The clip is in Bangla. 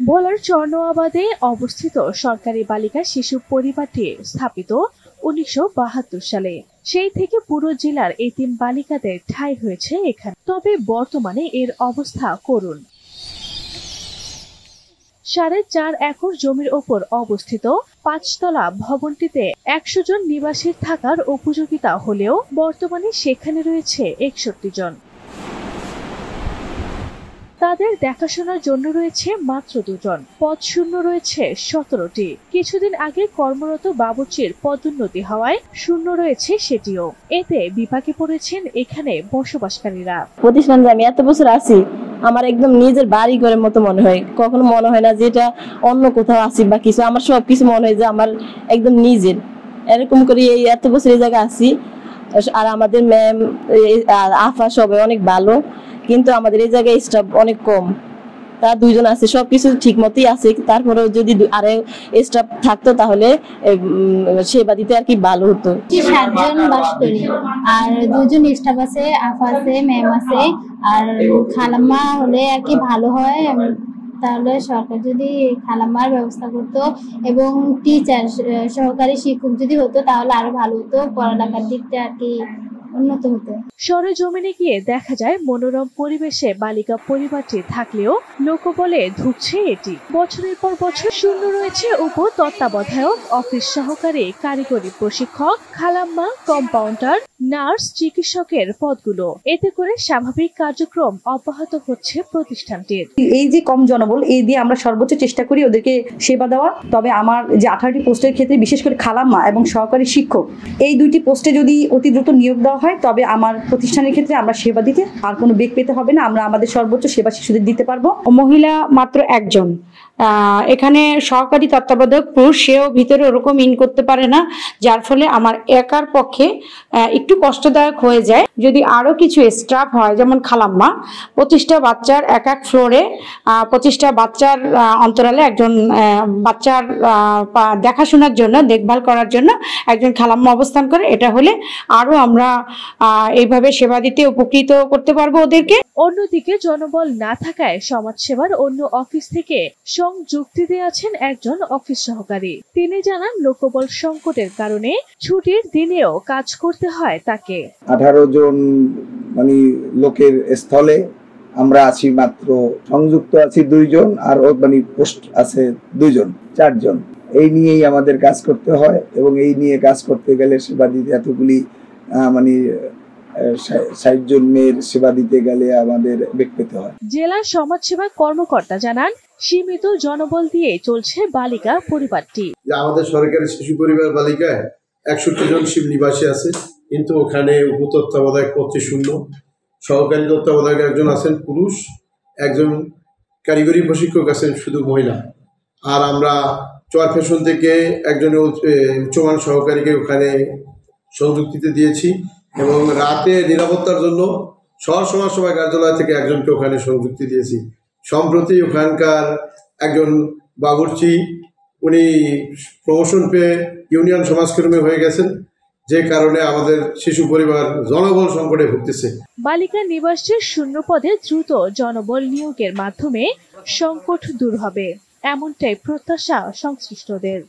ভোলার চরনোয়াবাদে অবস্থিত সরকারি বালিকা শিশু পরিবারটি স্থাপিত ১৯৭২ সালে। সেই থেকে পুরো জেলার এতিম বালিকাদের ঠাঁই হয়েছে এখানে। তবে বর্তমানে এর অবস্থা করুণ। ৪.৫ একর জমির ওপর অবস্থিত ৫ তলা ভবনটিতে ১০০ জন নিবাসীর থাকার উপযোগিতা হলেও বর্তমানে সেখানে রয়েছে ৬১ জন। তাদের দেখাশোনার জন্য রয়েছে মাত্র ২ জন। পদ শূন্য রয়েছে ১৭টি। কিছুদিন আগে কর্মরত বাবুর্চির পদোন্নতি হওয়ায় শূন্য রয়েছে সেটিও। এতে বিপাকে পড়েছেন এখানে বসবাসকারীরা। প্রতিষ্ঠানে আমি এত বছর আছি, আমার একদম নিজের বাড়ি ঘরের মতো মনে হয়। কখনো মনে হয় না যে এটা অন্য কোথাও আছি বা কিছু। আমার সবকিছু মনে হয় যে আমার একদম নিজের। এরকম করে এই এত বছর এই জায়গায় আছি। আর আমাদের ম্যাম আফা সবাই অনেক ভালো, কিন্তু আমাদের এই জায়গায় স্টাফ অনেক কম। তারা ২ জন আছে, সবকিছু ঠিক মতোই আছে। তারপরেও যদি আরো স্টাফ থাকতো তাহলে সেবা দিতে আর কি ভালো হতো। ৭ জন বাস করি, আর ২ জন স্টাফ আছে, আফা আছে, ম্যাম আছে। আর খালাম্মা হলে আর কি ভালো হয়। তাহলে সরকার যদি খালাম্মার ব্যবস্থা করতো এবং টিচার সহকারী শিক্ষক যদি হতো তাহলে আরো ভালো হতো, পড়ালেখার দিকটা আর কি উন্নত হতো। সরেজমিনে গিয়ে দেখা যায় মনোরম পরিবেশে বালিকা পরিবারটি থাকলেও লোকবলে ধুঁকছে এটি। বছরের পর বছর শূন্য রয়েছে উপ তত্ত্বাবধায়ক, অফিস সহকারী, কারিগরি প্রশিক্ষক, খালাম্মা, কম্পাউন্ডার, নার্স, চিকিৎসকের পদগুলো। এতে করে স্বাভাবিক কার্যক্রম অব্যাহত হচ্ছে প্রতিষ্ঠানটির। এই যে কম জনবল, এই দিয়ে আমরা সর্বোচ্চ চেষ্টা করি ওদেরকে সেবা দেওয়ার। তবে আমার যে 18টি পোস্টের ক্ষেত্রে বিশেষ করে খালাম্মা এবং সহকারী শিক্ষক, এই 2টি পোস্টে যদি অতি দ্রুত নিয়োগ দেওয়া হয় তবে আমার প্রতিষ্ঠানের ক্ষেত্রে আমরা সেবা দিতে আর কোনো বেগ পেতে হবে না। আমরা আমাদের সর্বোচ্চ সেবা শিশুদের দিতে পারবো। মহিলা মাত্র 1 জন। এখানে সহকারী তত্ত্বাবধায়ক পুরুষ, সেও ভিতরে ওরকম ইন করতে পারে না, যার ফলে আমার একার পক্ষে একটু কষ্টদায়ক হয়ে যায়। যদি আরো কিছু স্টাফ হয়, যেমন খালাম্মা, 25টা বাচ্চার এক ফ্লোরে 25টা বাচ্চার অন্তরালে একজন বাচ্চার দেখাশোনার জন্য, দেখভাল করার জন্য একজন খালাম্মা অবস্থান করে, এটা হলে আরো আমরা এইভাবে সেবা দিতে উপকৃত করতে পারবো ওদেরকে। অন্যদিকে জনবল না থাকায় সমাজসেবার অন্য অফিস থেকে সংযুক্তি আছেন একজন অফিস সহকারী। তিনি জানান, লোকবল সংকটের কারণে ছুটির দিনেও কাজ করতে হয় তাকে। 18 জন মানে লোকের স্থলে আমরা আছি মাত্র, সংযুক্ত আছি 2 জন, আর মানে পোস্ট আছে 2 জন, 4 জন। এই নিয়েই আমাদের কাজ করতে হয় এবং এই নিয়ে কাজ করতে গেলে সেবা দিতে এতগুলি মানে 60 জন মেয়ের সেবা দিতে গেলে আমাদের বেগ পেতে হয়। জেলা সমাজসেবা কর্মকর্তা জানান, সীমিত জনবল দিয়ে চলছে বালিকা পরিবারটি। আমাদের সরকারি শিশু পরিবার বালিকায় 61 জন নিবাসী আছে, কিন্তু ওখানে উপতত্ত্বাবধায়ক পদটি শূন্য। সহকারী তত্ত্বাবধায়ক একজন আছেন পুরুষ, একজন কারিগরি প্রশিক্ষক আছেন শুধু মহিলা। আর আমরা চর ফ্যাশন থেকে একজন উচ্চমান সহকারীকে ওখানে সংযুক্তিতে দিয়েছি এবং রাতে নিরাপত্তার জন্য সমাজসেবা কার্যালয় থেকে একজনকে ওখানে সংযুক্তি দিয়েছি। সম্প্রতি ওখানকার একজন বাবুর্চি, উনি প্রমোশন পেয়ে ইউনিয়ন সমাজকর্মী হয়ে গেছেন, যে কারণে আমাদের শিশু পরিবার জনবল সংকটে ভুগতেছে। বালিকা নিবাসের শূন্য পদে দ্রুত জনবল নিয়োগের মাধ্যমে সংকট দূর হবে, এমনটাই প্রত্যাশা সংশ্লিষ্টদের।